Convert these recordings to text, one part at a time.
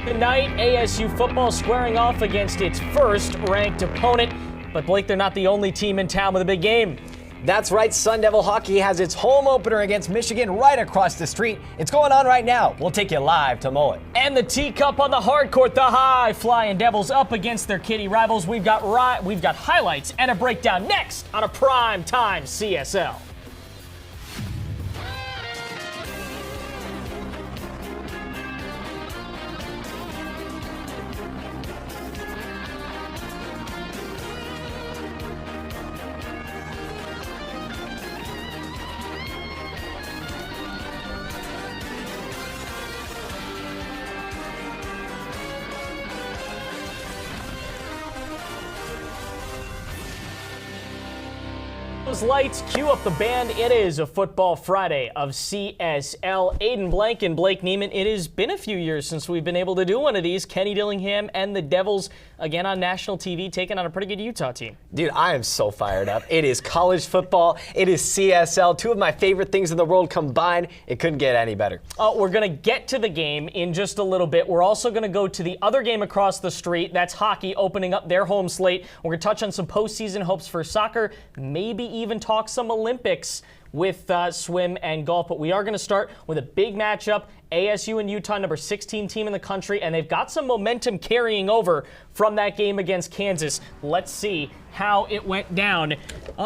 Tonight, ASU football squaring off against its first-ranked opponent. But Blake, they're not the only team in town with a big game. That's right, Sun Devil Hockey has its home opener against Michigan right across the street. It's going on right now. We'll take you live to Mullet. And the teacup on the hard court, the high-flying Devils up against their kitty rivals. We've got highlights and a breakdown next on a prime-time CSL. Lights, cue up the band. It is a football Friday of CSL. Aiden Blank and Blake Neiman. It has been a few years since we've been able to do one of these. Kenny Dillingham and the Devils again on national TV taking on a pretty good Utah team. Dude, I am so fired up. It is college football. It is CSL. Two of my favorite things in the world combined. It couldn't get any better. We're going to get to the game in just a little bit. We're also going to go to the other game across the street. That's hockey opening up their home slate. We're going to touch on some postseason hopes for soccer, maybe even talk some Olympics with swim and golf. But we are going to start with a big matchup. ASU and Utah, number 16 team in the country, and they've got some momentum carrying over from that game against Kansas. Let's see how it went down.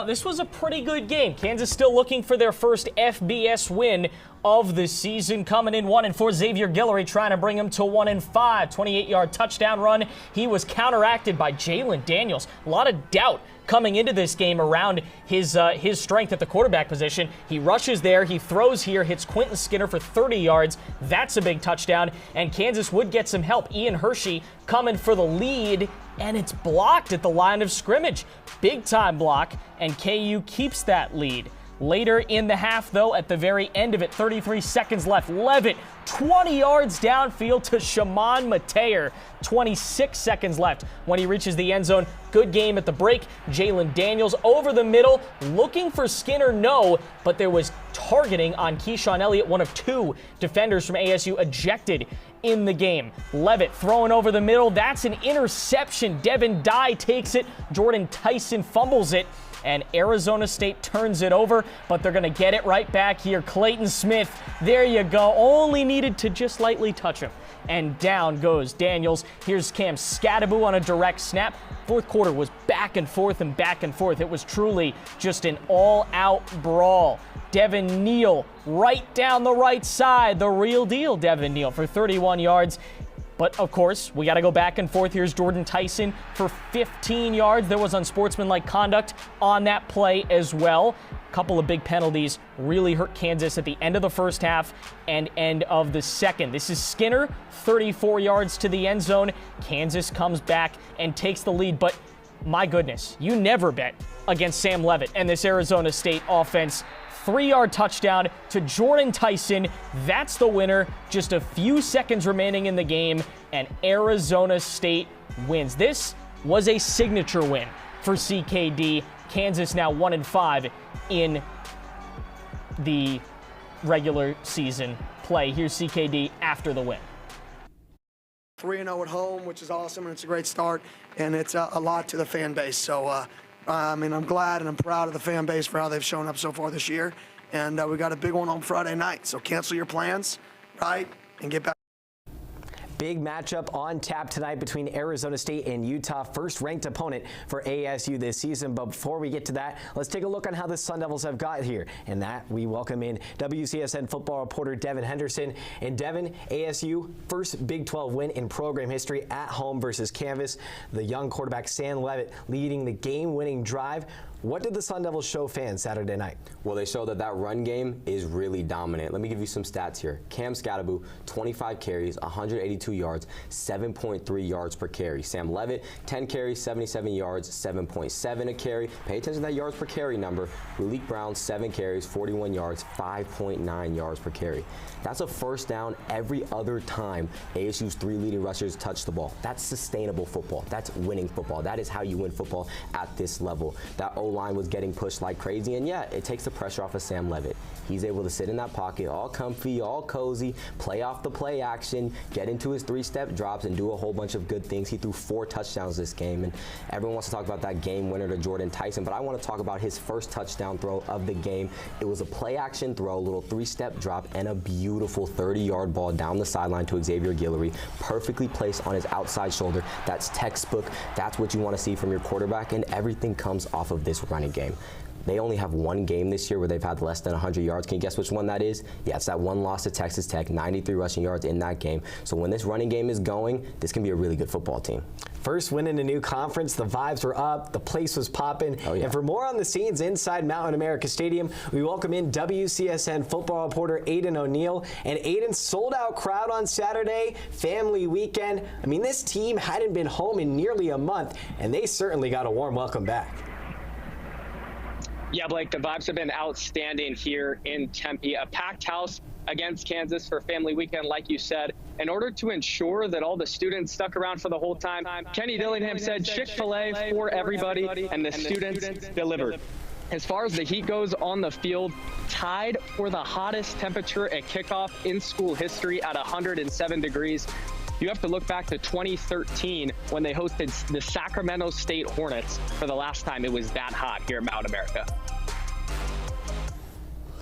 This was a pretty good game. Kansas still looking for their first FBS win of the season, coming in 1-4. Xavier Guillory trying to bring him to 1-5. 28-yard touchdown run. He was counteracted by Jalen Daniels. A lot of doubt coming into this game around his strength at the quarterback position. He rushes there, he throws here, hits Quentin Skinner for 30 yards. That's a big touchdown, and Kansas would get some help. Ian Hershey coming for the lead, and it's blocked at the line of scrimmage. Big time block, and KU keeps that lead. Later in the half, though, at the very end of it, 33 seconds left. Levitt, 20 yards downfield to Shimon Mateer. 26 seconds left when he reaches the end zone. Good game at the break. Jalen Daniels over the middle, looking for Skinner, no, but there was targeting on Keyshawn Elliott, one of two defenders from ASU ejected in the game. Levitt throwing over the middle. That's an interception. Devin Dye takes it. Jordan Tyson fumbles it. And Arizona State turns it over, but they're going to get it right back here. Clayton Smith, there you go. Only needed to just lightly touch him. And down goes Daniels. Here's Cam Scadaboo on a direct snap. Fourth quarter was back and forth and back and forth. It was truly just an all-out brawl. Devin Neal right down the right side. The real deal, Devin Neal, for 31 yards. But, of course, we got to go back and forth. Here's Jordan Tyson for 15 yards. There was unsportsmanlike conduct on that play as well. A couple of big penalties really hurt Kansas at the end of the first half and end of the second. This is Skinner, 34 yards to the end zone. Kansas comes back and takes the lead. But, my goodness, you never bet against Sam Levitt and this Arizona State offense. 3-yard touchdown to Jordan Tyson. That's the winner. Just a few seconds remaining in the game, and Arizona State wins. This was a signature win for CKD. Kansas now 1-5 in the regular season play. Here's CKD after the win. 3-0 at home, which is awesome, and it's a great start, and it's a lot to the fan base. So, I'm glad and I'm proud of the fan base for how they've shown up so far this year. And we got a big one on Friday night. So cancel your plans, right, and get back. Big matchup on tap tonight between Arizona State and Utah, first-ranked opponent for ASU this season. But before we get to that, let's take a look on how the Sun Devils have got here. And that, we welcome in WCSN football reporter Devin Henderson. And Devin, ASU, first Big 12 win in program history at home versus Kansas. The young quarterback Sam Levitt leading the game-winning drive. What did the Sun Devils show fans Saturday night? Well, they showed that run game is really dominant. Let me give you some stats here. Cam Scadaboo, 25 carries, 182 yards, 7.3 yards per carry. Sam Levitt, 10 carries, 77 yards, 7.7 a carry. Pay attention to that yards per carry number. Malik Brown, 7 carries, 41 yards, 5.9 yards per carry. That's a first down every other time ASU's 3 leading rushers touch the ball. That's sustainable football. That's winning football. That is how you win football at this level. That O-line was getting pushed like crazy. And yeah, it takes the pressure off of Sam Levitt. He's able to sit in that pocket, all comfy, all cozy, play off the play action, get into his 3-step drops, and do a whole bunch of good things. He threw 4 touchdowns this game, and everyone wants to talk about that game winner to Jordan Tyson, but I want to talk about his first touchdown throw of the game. It was a play action throw, a little 3-step drop, and a beautiful 30-yard ball down the sideline to Xavier Guillory, perfectly placed on his outside shoulder. That's textbook. That's what you want to see from your quarterback, and everything comes off of this running game. They only have one game this year where they've had less than 100 yards. Can you guess which one that is? Yeah, it's that one loss to Texas Tech, 93 rushing yards in that game. So when this running game is going, this can be a really good football team. First win in a new conference, the vibes were up, the place was popping. Oh, yeah. And for more on the scenes inside Mountain America Stadium, we welcome in WCSN football reporter Aiden O'Neill. And Aiden's sold-out crowd on Saturday, family weekend. I mean, this team hadn't been home in nearly a month, and they certainly got a warm welcome back. Yeah, Blake, the vibes have been outstanding here in Tempe. A packed house against Kansas for family weekend, like you said. In order to ensure that all the students stuck around for the whole time, Kenny Dillingham said Chick-fil-A for everybody, and the students delivered. As far as the heat goes on the field, tied for the hottest temperature at kickoff in school history at 107 degrees. You have to look back to 2013 when they hosted the Sacramento State Hornets for the last time it was that hot here at Mountain America.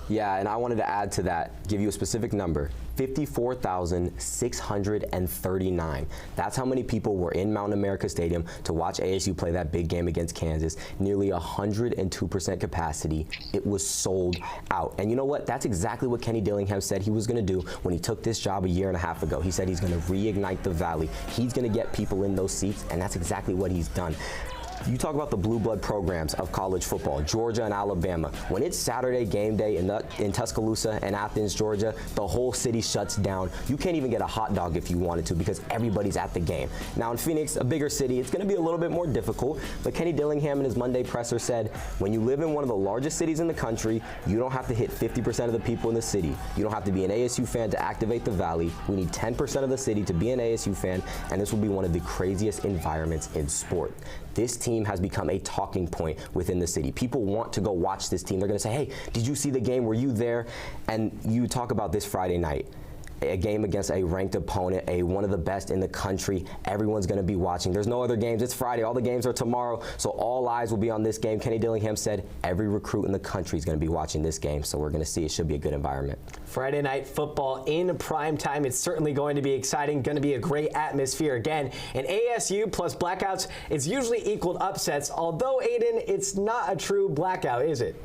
Yeah, and I wanted to add to that, give you a specific number, 54,639. That's how many people were in Mountain America Stadium to watch ASU play that big game against Kansas. Nearly 102% capacity. It was sold out. And you know what? That's exactly what Kenny Dillingham said he was going to do when he took this job a year and a half ago. He said he's going to reignite the Valley. He's going to get people in those seats, and that's exactly what he's done. You talk about the blue blood programs of college football, Georgia and Alabama. When it's Saturday game day in Tuscaloosa and Athens, Georgia, the whole city shuts down. You can't even get a hot dog if you wanted to because everybody's at the game. Now in Phoenix, a bigger city, it's going to be a little bit more difficult, but Kenny Dillingham in his Monday presser said, when you live in one of the largest cities in the country, you don't have to hit 50% of the people in the city. You don't have to be an ASU fan to activate the Valley. We need 10% of the city to be an ASU fan, and this will be one of the craziest environments in sport. This team has become a talking point within the city. People want to go watch this team. They're going to say, hey, did you see the game? Were you there? And you talk about this Friday night. A game against a ranked opponent, one of the best in the country. Everyone's going to be watching. There's no other games. It's Friday. All the games are tomorrow, so all eyes will be on this game. Kenny Dillingham said every recruit in the country is going to be watching this game, so we're going to see. It should be a good environment. Friday night football in prime time. It's certainly going to be exciting, going to be a great atmosphere again. And ASU plus blackouts, it's usually equaled upsets, although, Aiden, it's not a true blackout, is it?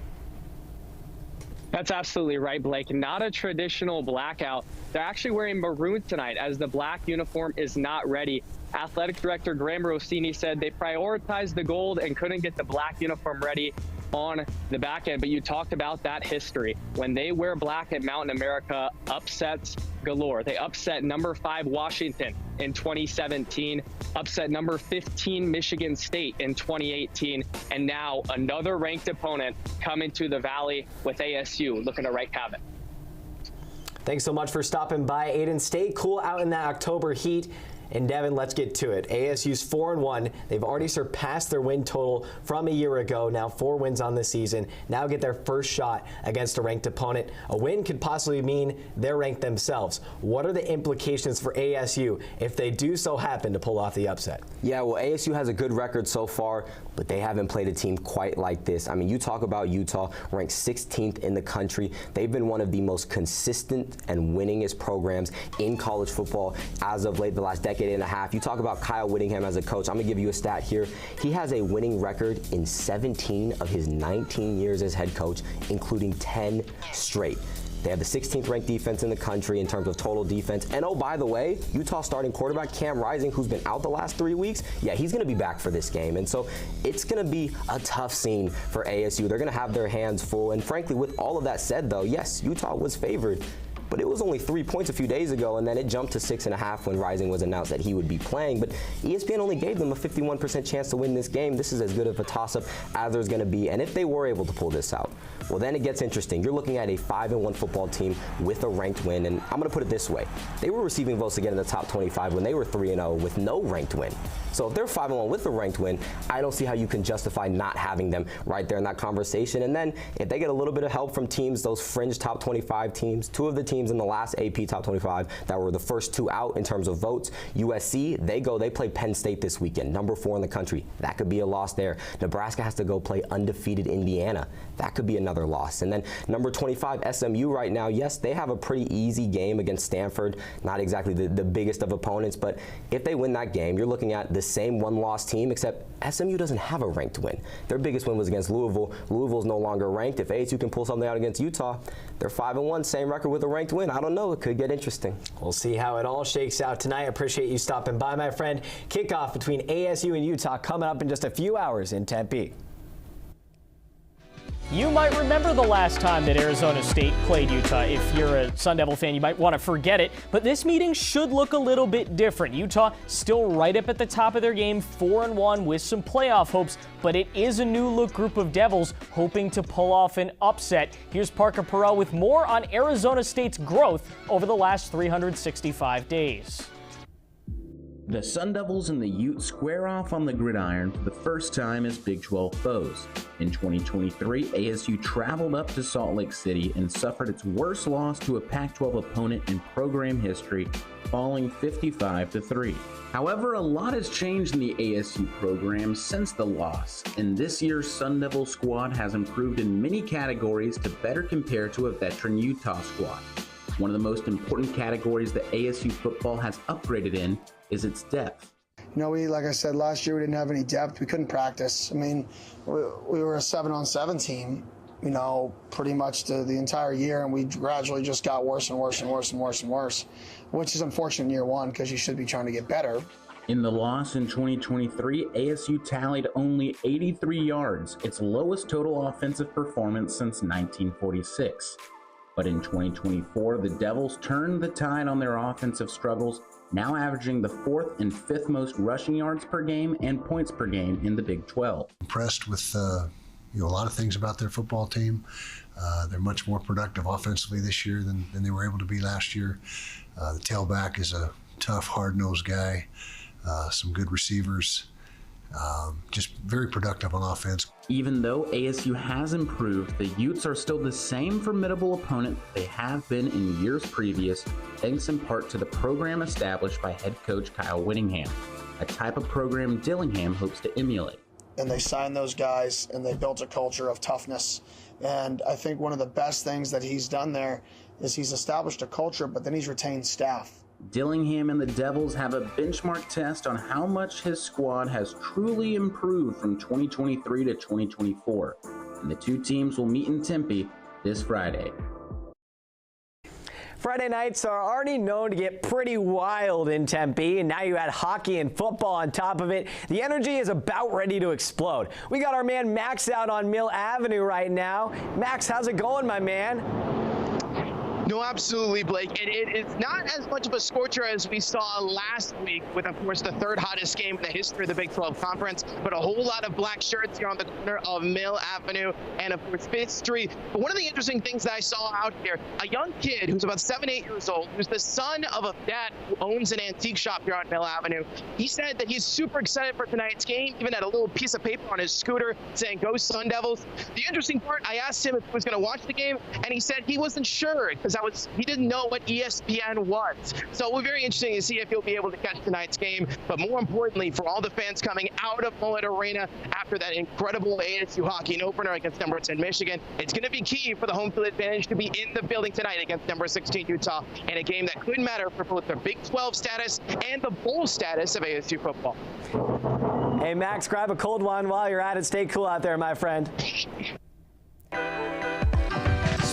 That's absolutely right, Blake. Not a traditional blackout. They're actually wearing maroon tonight as the black uniform is not ready. Athletic Director Graham Rossini said they prioritized the gold and couldn't get the black uniform ready on the back end. But you talked about that history. When they wear black at Mountain America, upsets galore. They upset number 5 Washington in 2017, upset number 15 Michigan State in 2018, and now another ranked opponent coming to the Valley with ASU looking to wreak havoc. Thanks so much for stopping by, Aiden. Stay cool out in that October heat. And Devin, let's get to it. ASU's 4-1. They've already surpassed their win total from a year ago. Now 4 wins on the season. Now get their first shot against a ranked opponent. A win could possibly mean they're ranked themselves. What are the implications for ASU if they do so happen to pull off the upset? Yeah, well, ASU has a good record so far, but they haven't played a team quite like this. I mean, you talk about Utah, ranked 16th in the country. They've been one of the most consistent and winningest programs in college football as of late, the last decade and a half. You talk about Kyle Whittingham as a coach. I'm going to give you a stat here. He has a winning record in 17 of his 19 years as head coach, including 10 straight. They have the 16th ranked defense in the country in terms of total defense. And oh, by the way, Utah starting quarterback Cam Rising, who's been out the last 3 weeks, yeah, he's going to be back for this game. And so it's going to be a tough scene for ASU. They're going to have their hands full. And frankly, with all of that said, though, yes, Utah was favored. but it was only 3 points a few days ago, and then it jumped to 6.5 when Rising was announced that he would be playing. But ESPN only gave them a 51% chance to win this game. This is as good of a toss-up as there's going to be, and if they were able to pull this out, well, then it gets interesting. You're looking at a 5-1 football team with a ranked win, and I'm going to put it this way. They were receiving votes to get in the top 25 when they were 3-0 with no ranked win. So if they're 5-1 with a ranked win, I don't see how you can justify not having them right there in that conversation. And then if they get a little bit of help from teams, those fringe top 25 teams, 2 of the teams in the last AP top 25 that were the first 2 out in terms of votes, USC, they play Penn State this weekend, number 4 in the country. That could be a loss there. Nebraska has to go play undefeated Indiana. That could be another loss. And then number 25, SMU right now, yes, they have a pretty easy game against Stanford, not exactly the biggest of opponents, but if they win that game, you're looking at the same one-loss team, except SMU doesn't have a ranked win. Their biggest win was against Louisville. Louisville's no longer ranked. If ASU can pull something out against Utah, they're 5-1, same record with a ranked win. I don't know. It could get interesting. We'll see how it all shakes out tonight. I appreciate you stopping by, my friend. Kickoff between ASU and Utah coming up in just a few hours in Tempe. You might remember the last time that Arizona State played Utah. If you're a Sun Devil fan, you might want to forget it. But this meeting should look a little bit different. Utah still right up at the top of their game, 4-1 with some playoff hopes. But it is a new-look group of Devils hoping to pull off an upset. Here's Parker Perrell with more on Arizona State's growth over the last 365 days. The Sun Devils and the Utes square off on the gridiron for the first time as Big 12 foes. In 2023, ASU traveled up to Salt Lake City and suffered its worst loss to a Pac-12 opponent in program history, falling 55-3. However, a lot has changed in the ASU program since the loss, and this year's Sun Devil squad has improved in many categories to better compare to a veteran Utah squad. One of the most important categories that ASU football has upgraded in is its depth. You know, like I said, last year we didn't have any depth. We couldn't practice. I mean, we were a 7-on-7 team, you know, pretty much the entire year, and we gradually just got worse and worse and worse and worse and worse, which is unfortunate in year one because you should be trying to get better. In the loss in 2023, ASU tallied only 83 yards, its lowest total offensive performance since 1946. But in 2024, the Devils turned the tide on their offensive struggles, now averaging the 4th and 5th most rushing yards per game and points per game in the Big 12. Impressed with a lot of things about their football team. They're much more productive offensively this year than they were able to be last year. The tailback is a tough, hard-nosed guy, some good receivers. Just very productive on offense. Even though ASU has improved, the Utes are still the same formidable opponent they have been in years previous, thanks in part to the program established by head coach Kyle Whittingham, a type of program Dillingham hopes to emulate. And they signed those guys, and they built a culture of toughness. And I think one of the best things that he's done there is he's established a culture, but then he's retained staff. Dillingham and the Devils have a benchmark test on how much his squad has truly improved from 2023 to 2024, and the two teams will meet in Tempe this Friday. Friday nights are already known to get pretty wild in Tempe, and now you add hockey and football on top of it. The energy is about ready to explode. We got our man Max out on Mill Avenue right now. Max, how's it going, my man? No, absolutely, Blake. It's not as much of a scorcher as we saw last week with, of course, the 3rd hottest game in the history of the Big 12 Conference, but a whole lot of black shirts here on the corner of Mill Avenue and, of course, 5th Street. But one of the interesting things that I saw out here, a young kid who's about 7, 8 years old, who's the son of a dad who owns an antique shop here on Mill Avenue, he said that he's super excited for tonight's game, even had a little piece of paper on his scooter saying, "Go Sun Devils." The interesting part, I asked him if he was going to watch the game, and he said he wasn't sure because he didn't know what ESPN was. So it will be very interesting to see if he'll be able to catch tonight's game. But more importantly, for all the fans coming out of Mullet Arena after that incredible ASU hockey opener against number 10 Michigan, it's going to be key for the home field advantage to be in the building tonight against number 16 Utah in a game that could matter for both the Big 12 status and the bowl status of ASU football. Hey, Max, grab a cold one while you're at it. Stay cool out there, my friend.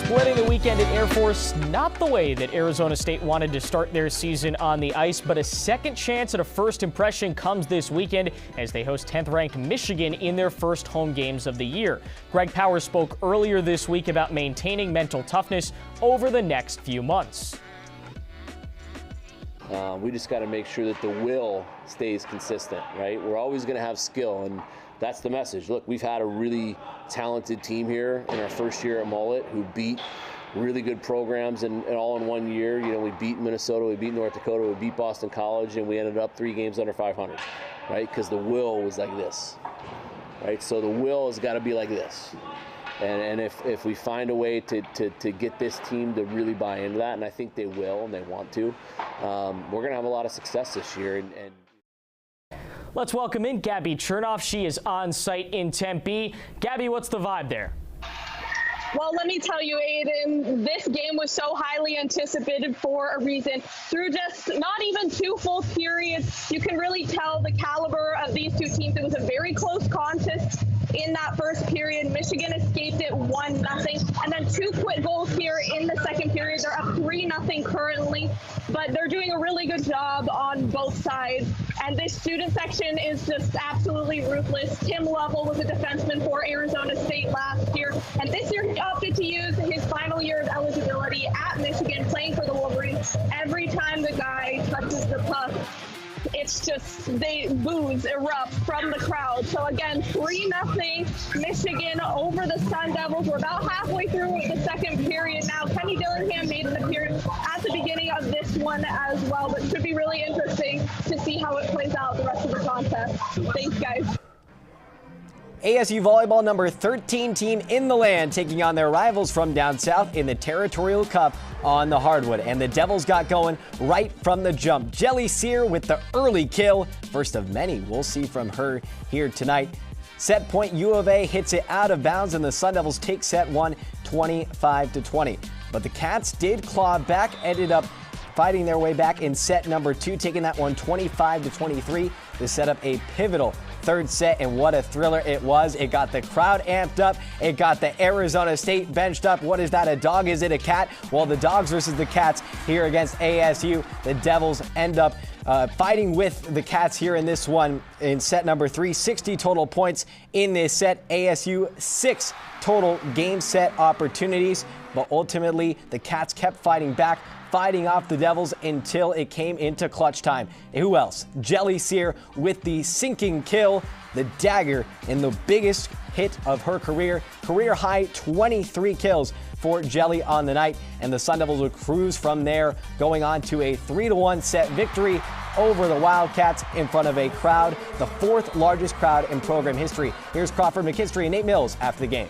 Splitting the weekend at Air Force, not the way that Arizona State wanted to start their season on the ice, but a second chance at a first impression comes this weekend as they host 10th-ranked Michigan in their first home games of the year. Greg Powers spoke earlier this week about maintaining mental toughness over the next few months. We just got to make sure that the will stays consistent, right? We're always going to have skill, and that's the message. Look, we've had a really talented team here in our first year at Mullet who beat really good programs and all in 1 year. You know, we beat Minnesota, we beat North Dakota, we beat Boston College, and we ended up 3 games under 500, right? Because the will was like this, right? So the will has got to be like this. And if we find a way to get this team to really buy into that, and I think they will and they want to, we're going to have a lot of success this year. And Let's welcome in Gabby Chernoff. She is on site in Tempe. Gabby, what's the vibe there? Well, let me tell you, Aiden, this game was so highly anticipated for a reason. Through just not even 2 full periods, you can really tell the caliber of these two teams. It was a very close contest in that first period. Michigan escaped it 1-0, and then 2 quick goals here in the second period. They're up 3-0 currently, but they're doing a really good job on both sides. And this student section is just absolutely ruthless. Tim Lovell was a defenseman for Arizona State last year, and this year he opted to use his final year of eligibility at Michigan, playing for the Wolverines. Every time the guy touches the puck, it's just, boos erupt from the crowd. So again, 3-0 Michigan over the Sun Devils. We're about halfway through the second period now. Kenny Dillingham made an appearance at the beginning of this one as well, but it should be really interesting to see how it plays out the rest of the contest. Thanks, guys. ASU volleyball number 13 team in the land taking on their rivals from down south in the Territorial Cup on the hardwood. And the Devils got going right from the jump. Jelly Sear with the early kill. First of many we'll see from her here tonight. Set point, U of A hits it out of bounds and the Sun Devils take set 1 25-20. But the Cats did claw back, ended up fighting their way back in set number 2, taking that one 25-23 to set up a pivotal third set, and what a thriller it was. It got the crowd amped up. It got the Arizona State benched up. What is that, a dog? Is it a cat? Well, the Dogs versus the Cats here against ASU. The Devils end up fighting with the Cats here in this one in set number 3. 60 total points in this set. ASU 6 total game set opportunities, but ultimately the Cats kept fighting back, fighting off the Devils until it came into clutch time. Who else? Jelly Sear with the sinking kill, the dagger, in the biggest hit of her career. Career high 23 kills for Jelly on the night, and the Sun Devils would cruise from there, going on to a 3-1 set victory over the Wildcats in front of a crowd, the 4th largest crowd in program history. Here's Crawford McKinstry and Nate Mills after the game.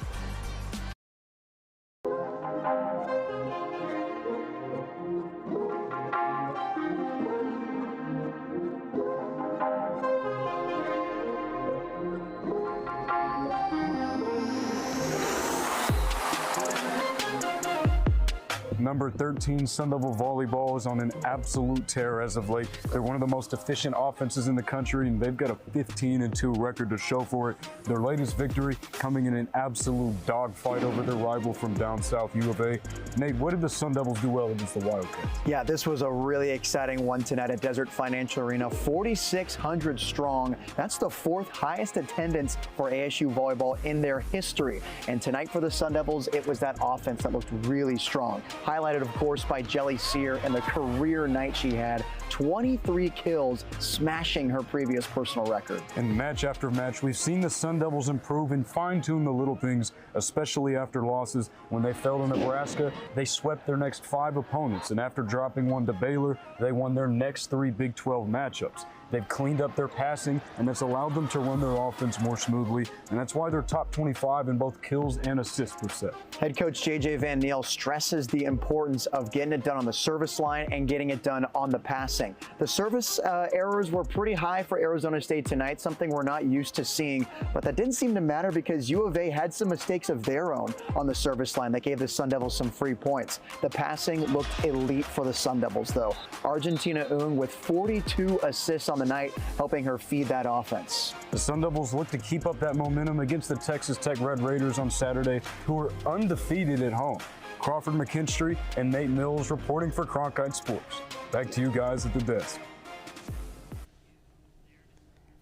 Number 13 Sun Devil volleyball is on an absolute tear as of late. They're one of the most efficient offenses in the country, and they've got a 15-2 record to show for it. Their latest victory coming in an absolute dogfight over their rival from down south, U of A. Nate, what did the Sun Devils do well against the Wildcats? Yeah, this was a really exciting one tonight at Desert Financial Arena. 4,600 strong. That's the 4th highest attendance for ASU volleyball in their history. And tonight for the Sun Devils, it was that offense that looked really strong. Highlighted, of course, by Jelly Sear and the career night she had. 23 kills, smashing her previous personal record. And match after match, we've seen the Sun Devils improve and fine-tune the little things, especially after losses. When they fell to Nebraska, they swept their next 5 opponents, and after dropping one to Baylor, they won their next 3 Big 12 matchups. They've cleaned up their passing, and that's allowed them to run their offense more smoothly, and that's why they're top 25 in both kills and assists per set. Head coach J.J. Van Niel stresses the importance of getting it done on the service line and getting it done on the passing. The service errors were pretty high for Arizona State tonight, something we're not used to seeing, but that didn't seem to matter because U of A had some mistakes of their own on the service line that gave the Sun Devils some free points. The passing looked elite for the Sun Devils, though. Argentina Ung with 42 assists on the night, helping her feed that offense. The Sun Devils look to keep up that momentum against the Texas Tech Red Raiders on Saturday, who are undefeated at home. Crawford McKinstry and Nate Mills reporting for Cronkite Sports. Back to you guys at the desk.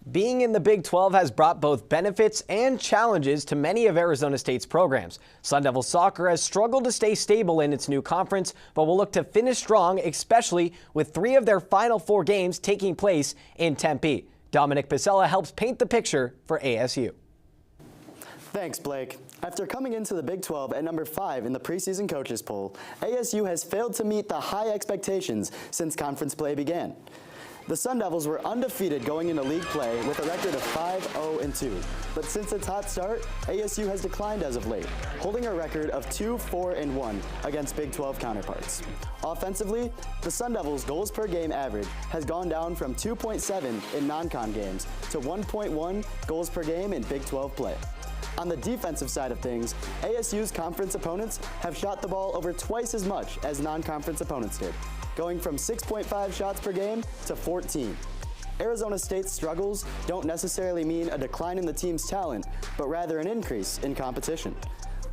Being in the Big 12 has brought both benefits and challenges to many of Arizona State's programs. Sun Devil soccer has struggled to stay stable in its new conference, but will look to finish strong, especially with 3 of their final 4 games taking place in Tempe. Dominic Pacella helps paint the picture for ASU. Thanks, Blake. After coming into the Big 12 at number 5 in the preseason coaches poll, ASU has failed to meet the high expectations since conference play began. The Sun Devils were undefeated going into league play with a record of 5-0-2. But since its hot start, ASU has declined as of late, holding a record of 2-4-1 against Big 12 counterparts. Offensively, the Sun Devils' goals per game average has gone down from 2.7 in non-con games to 1.1 goals per game in Big 12 play. On the defensive side of things, ASU's conference opponents have shot the ball over twice as much as non-conference opponents did, going from 6.5 shots per game to 14. Arizona State's struggles don't necessarily mean a decline in the team's talent, but rather an increase in competition.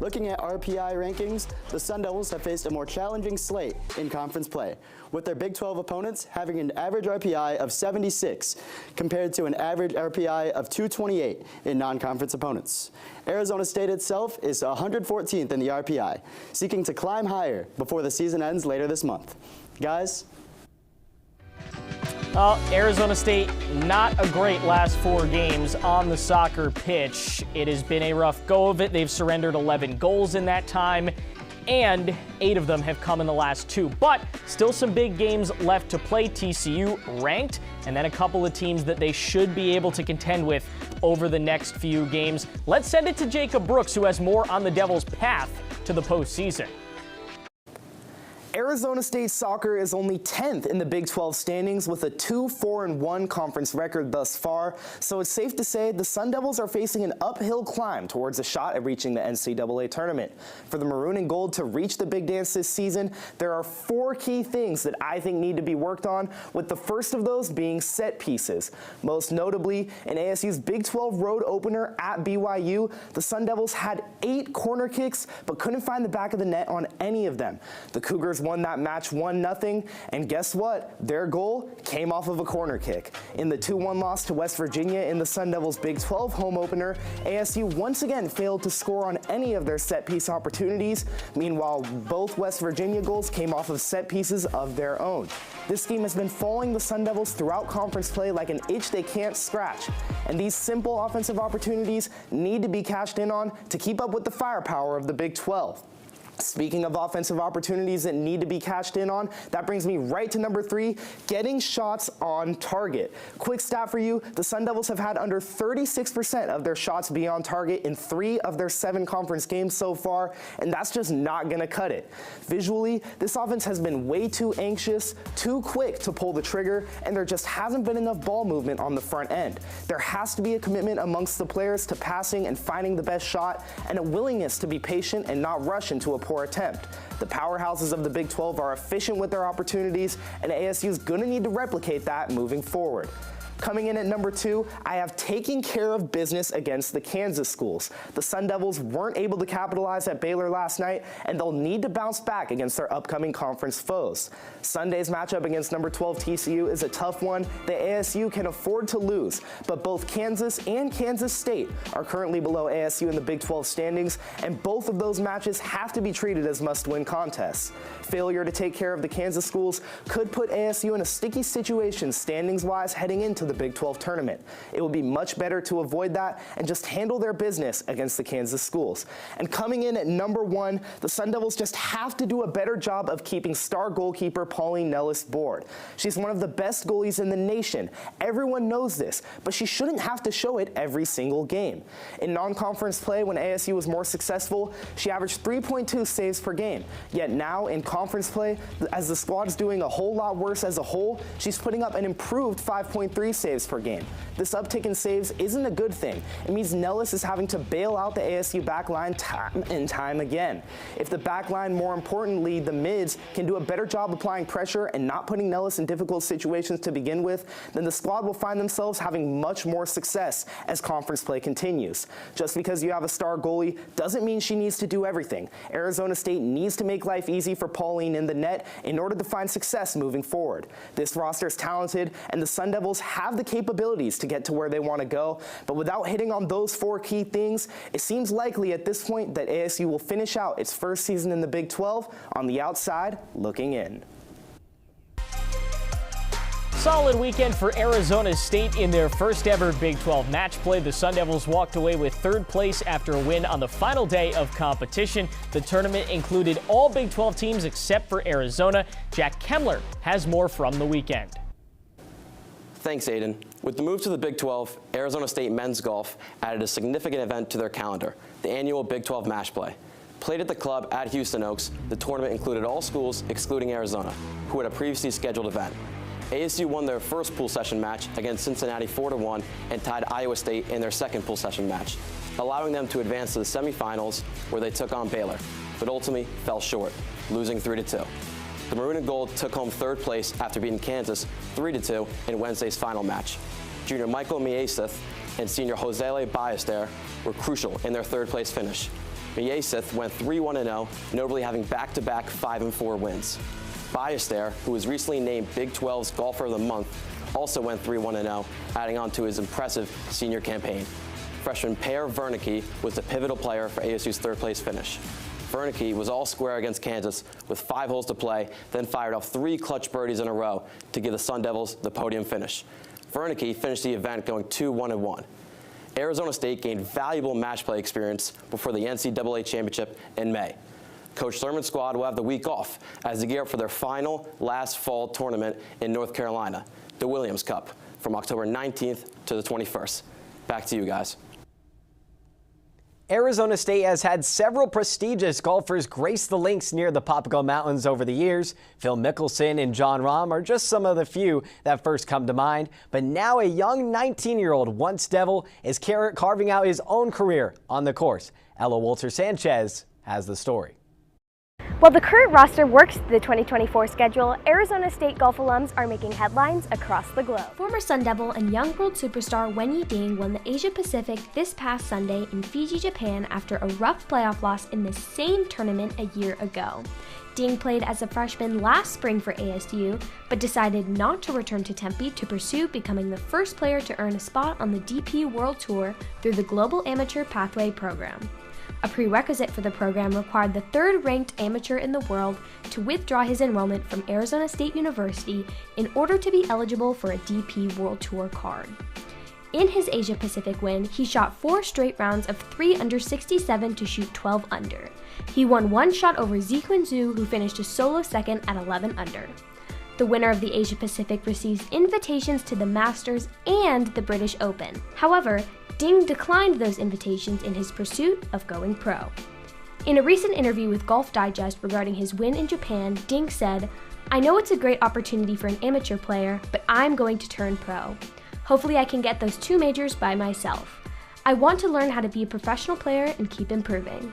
Looking at RPI rankings, the Sun Devils have faced a more challenging slate in conference play, with their Big 12 opponents having an average RPI of 76 compared to an average RPI of 228 in non-conference opponents. Arizona State itself is 114th in the RPI, seeking to climb higher before the season ends later this month. Guys? Arizona State, not a great last 4 games on the soccer pitch. It has been a rough go of it. They've surrendered 11 goals in that time, and 8 of them have come in the last 2. But still some big games left to play. TCU ranked, and then a couple of teams that they should be able to contend with over the next few games. Let's send it to Jacob Brooks, who has more on the Devils' path to the postseason. Arizona State soccer is only 10th in the Big 12 standings with a 2-4-1 conference record thus far, so it's safe to say the Sun Devils are facing an uphill climb towards a shot at reaching the NCAA tournament. For the Maroon and Gold to reach the big dance this season, there are 4 key things that I think need to be worked on, with the first of those being set pieces. Most notably, in ASU's Big 12 road opener at BYU, the Sun Devils had 8 corner kicks but couldn't find the back of the net on any of them. The Cougars won that match 1-0, and guess what? Their goal came off of a corner kick. In the 2-1 loss to West Virginia in the Sun Devils' Big 12 home opener, ASU once again failed to score on any of their set-piece opportunities. Meanwhile, both West Virginia goals came off of set pieces of their own. This scheme has been following the Sun Devils throughout conference play like an itch they can't scratch, and these simple offensive opportunities need to be cashed in on to keep up with the firepower of the Big 12. Speaking of offensive opportunities that need to be cashed in on, that brings me right to number 3, getting shots on target. Quick stat for you, the Sun Devils have had under 36% of their shots be on target in 3 of their 7 conference games so far, and that's just not going to cut it. Visually, this offense has been way too anxious, too quick to pull the trigger, and there just hasn't been enough ball movement on the front end. There has to be a commitment amongst the players to passing and finding the best shot, and a willingness to be patient and not rush into a poor attempt. The powerhouses of the Big 12 are efficient with their opportunities, and ASU is going to need to replicate that moving forward. Coming in at number 2, I have taking care of business against the Kansas schools. The Sun Devils weren't able to capitalize at Baylor last night, and they'll need to bounce back against their upcoming conference foes. Sunday's matchup against number 12 TCU is a tough one that ASU can afford to lose, but both Kansas and Kansas State are currently below ASU in the Big 12 standings, and both of those matches have to be treated as must-win contests. Failure to take care of the Kansas schools could put ASU in a sticky situation standings-wise heading into the Big 12 tournament. It would be much better to avoid that and just handle their business against the Kansas schools. And coming in at number 1, the Sun Devils just have to do a better job of keeping star goalkeeper Pauline Nellis bored. She's one of the best goalies in the nation. Everyone knows this, but she shouldn't have to show it every single game. In non-conference play, when ASU was more successful, she averaged 3.2 saves per game. Yet now in conference play, as the squad's doing a whole lot worse as a whole, she's putting up an improved 5.3 saves per game. This uptick in saves isn't a good thing. It means Nellis is having to bail out the ASU backline time and time again. If the backline, more importantly the mids, can do a better job applying pressure and not putting Nellis in difficult situations to begin with, then the squad will find themselves having much more success as conference play continues. Just because you have a star goalie doesn't mean she needs to do everything. Arizona State needs to make life easy for Pauline in the net in order to find success moving forward. This roster is talented, and the Sun Devils have the capabilities to get to where they want to go, but without hitting on those 4 key things, it seems likely at this point that ASU will finish out its first season in the Big 12 on the outside looking in. Solid weekend for Arizona State in their first ever Big 12 match play. The Sun Devils walked away with 3rd place after a win on the final day of competition. The tournament included all Big 12 teams except for Arizona. Jack Kemmler has more from the weekend. Thanks, Aiden. With the move to the Big 12, Arizona State men's golf added a significant event to their calendar, the annual Big 12 match play. Played at the club at Houston Oaks, the tournament included all schools excluding Arizona, who had a previously scheduled event. ASU won their first pool session match against Cincinnati 4-1 and tied Iowa State in their second pool session match, allowing them to advance to the semifinals where they took on Baylor, but ultimately fell short, losing 3-2. The Maroon and Gold took home 3rd place after beating Kansas 3-2 in Wednesday's final match. Junior Michael Miesith and senior Josele Ballester were crucial in their 3rd place finish. Miesith went 3-1-0, notably having back-to-back 5-4 wins. Ballester, who was recently named Big 12's Golfer of the Month, also went 3-1-0, adding on to his impressive senior campaign. Freshman Per Wernicke was the pivotal player for ASU's 3rd place finish. Wernicke was all square against Kansas with 5 holes to play, then fired off 3 clutch birdies in a row to give the Sun Devils the podium finish. Wernicke finished the event going 2-1-1. Arizona State gained valuable match play experience before the NCAA championship in May. Coach Thurman's squad will have the week off as they gear up for their final last fall tournament in North Carolina, the Williams Cup, from October 19th to the 21st. Back to you guys. Arizona State has had several prestigious golfers grace the links near the Papago Mountains over the years. Phil Mickelson and John Rahm are just some of the few that first come to mind. But now a young 19-year-old once Devil is carving out his own career on the course. Ella Walter-Sanchez has the story. While the current roster works the 2024 schedule, Arizona State golf alums are making headlines across the globe. Former Sun Devil and young world superstar Wenyi Ding won the Asia Pacific this past Sunday in Fiji, Japan after a rough playoff loss in the same tournament a year ago. Ding played as a freshman last spring for ASU, but decided not to return to Tempe to pursue becoming the first player to earn a spot on the DP World Tour through the Global Amateur Pathway program. A prerequisite for the program required the 3rd-ranked amateur in the world to withdraw his enrollment from Arizona State University in order to be eligible for a DP World Tour card. In his Asia Pacific win, he shot 4 straight rounds of 3 under 67 to shoot 12 under. He won 1 shot over Ziquan Zhu, who finished a solo second at 11 under. The winner of the Asia Pacific receives invitations to the Masters and the British Open. However, Ding declined those invitations in his pursuit of going pro. In a recent interview with Golf Digest regarding his win in Japan, Ding said, "I know it's a great opportunity for an amateur player, but I'm going to turn pro. Hopefully I can get those 2 majors by myself. I want to learn how to be a professional player and keep improving."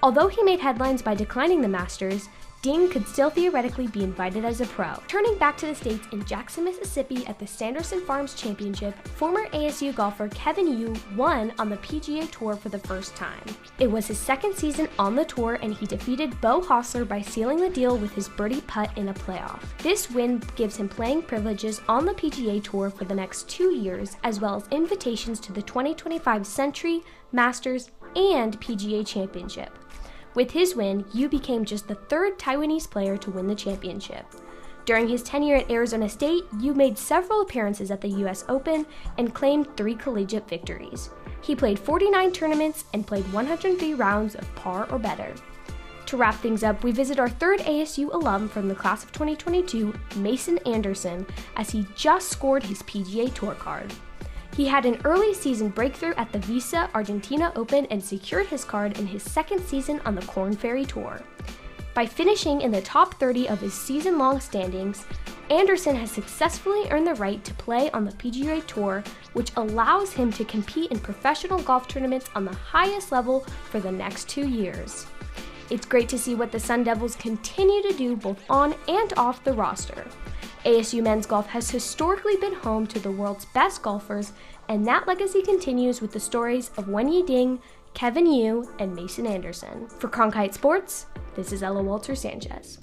Although he made headlines by declining the Masters, Ding could still theoretically be invited as a pro. Turning back to the States in Jackson, Mississippi at the Sanderson Farms Championship, former ASU golfer Kevin Yu won on the PGA Tour for the first time. It was his 2nd season on the tour, and he defeated Bo Hostler by sealing the deal with his birdie putt in a playoff. This win gives him playing privileges on the PGA Tour for the next 2 years, as well as invitations to the 2025 Century, Masters, and PGA Championship. With his win, Yu became just the 3rd Taiwanese player to win the championship. During his tenure at Arizona State, Yu made several appearances at the U.S. Open and claimed 3 collegiate victories. He played 49 tournaments and played 103 rounds of par or better. To wrap things up, we visit our 3rd ASU alum from the class of 2022, Mason Anderson, as he just scored his PGA Tour card. He had an early season breakthrough at the Visa Argentina Open and secured his card in his 2nd season on the Korn Ferry Tour. By finishing in the top 30 of his season-long standings, Anderson has successfully earned the right to play on the PGA Tour, which allows him to compete in professional golf tournaments on the highest level for the next 2 years. It's great to see what the Sun Devils continue to do both on and off the roster. ASU men's golf has historically been home to the world's best golfers, and that legacy continues with the stories of Wenyi Ding, Kevin Yu, and Mason Anderson. For Cronkite Sports, this is Ella Walter-Sanchez.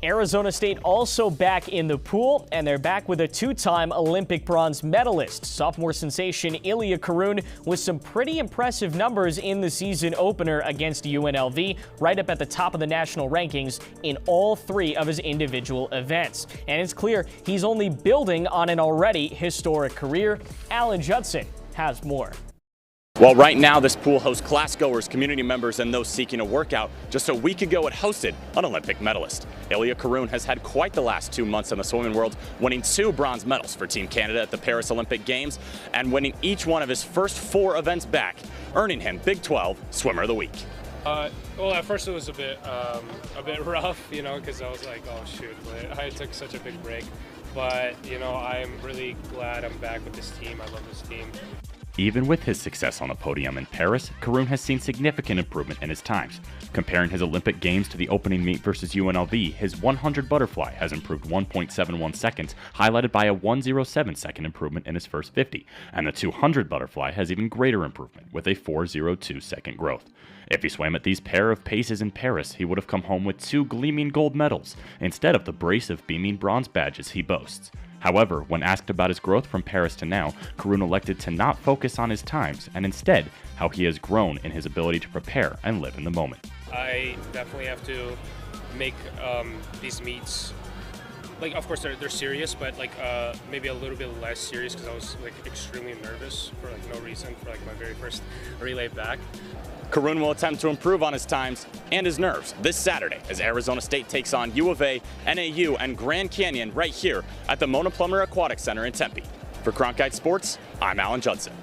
Arizona State also back in the pool, and they're back with a two-time Olympic bronze medalist. Sophomore sensation Ilya Karun with some pretty impressive numbers in the season opener against UNLV, right up at the top of the national rankings in all 3 of his individual events. And it's clear he's only building on an already historic career. Alan Judson has more. Well, right now, this pool hosts class-goers, community members, and those seeking a workout. Just a week ago, it hosted an Olympic medalist. Ilya Karun has had quite the last 2 months in the swimming world, winning 2 bronze medals for Team Canada at the Paris Olympic Games and winning each one of his first 4 events back, earning him Big 12 Swimmer of the Week. Well, at first it was a bit rough, because I was like, oh shoot, but I took such a big break. But, I'm really glad I'm back with this team. I love this team. Even with his success on the podium in Paris, Karun has seen significant improvement in his times. Comparing his Olympic Games to the opening meet versus UNLV, his 100 butterfly has improved 1.71 seconds, highlighted by a 1.07 second improvement in his first 50, and the 200 butterfly has even greater improvement, with a 4.02 second growth. If he swam at these pair of paces in Paris, he would have come home with 2 gleaming gold medals, instead of the brace of beaming bronze badges he boasts. However, when asked about his growth from Paris to now, Karun elected to not focus on his times, and instead, how he has grown in his ability to prepare and live in the moment. I definitely have to make these meets, of course they're serious, but maybe a little bit less serious, because I was extremely nervous for no reason for my very first relay back. Karun will attempt to improve on his times and his nerves this Saturday as Arizona State takes on U of A, NAU, and Grand Canyon right here at the Mona Plummer Aquatic Center in Tempe. For Cronkite Sports, I'm Alan Judson.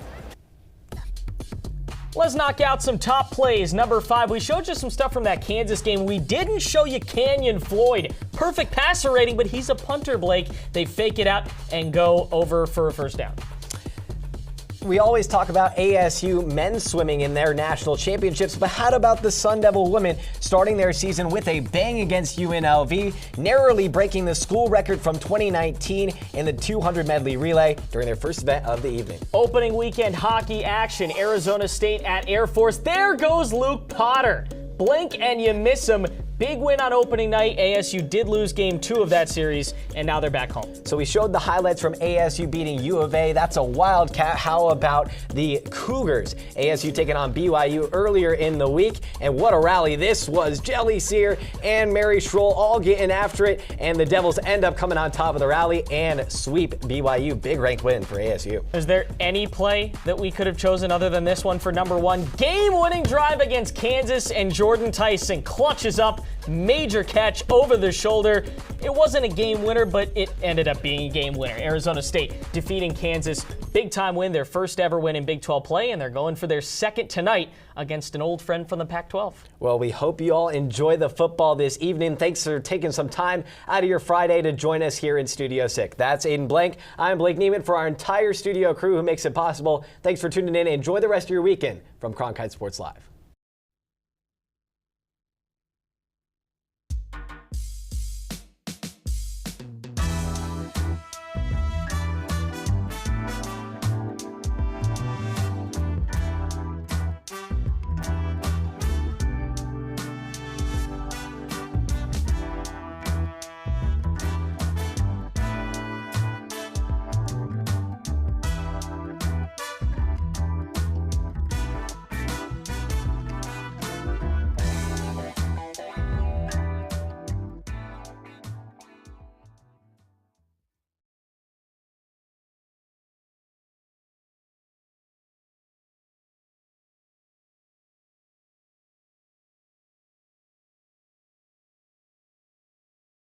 Let's knock out some top plays. Number 5, we showed you some stuff from that Kansas game. We didn't show you Canyon Floyd. Perfect passer rating, but he's a punter, Blake. They fake it out and go over for a first down. We always talk about ASU men's swimming in their national championships, but how about the Sun Devil women starting their season with a bang against UNLV, narrowly breaking the school record from 2019 in the 200 medley relay during their first event of the evening. Opening weekend hockey action, Arizona State at Air Force. There goes Luke Potter. Blink and you miss him. Big win on opening night. ASU did lose game 2 of that series, and now they're back home. So we showed the highlights from ASU beating U of A. That's a Wildcat. How about the Cougars? ASU taking on BYU earlier in the week, and what a rally this was. Jelly Sear and Mary Schroll all getting after it, and the Devils end up coming on top of the rally and sweep BYU. Big ranked win for ASU. Is there any play that we could have chosen other than this one for number 1? Game-winning drive against Kansas, and Jordan Tyson clutches up. Major catch over the shoulder. It wasn't a game winner, but it ended up being a game winner. Arizona State defeating Kansas. Big time win, their first ever win in Big 12 play, and they're going for their second tonight against an old friend from the Pac-12. Well, we hope you all enjoy the football this evening. Thanks for taking some time out of your Friday to join us here in Studio 6. That's Aiden Blank. I'm Blake Neiman. For our entire studio crew who makes it possible, thanks for tuning in. Enjoy the rest of your weekend from Cronkite Sports Live.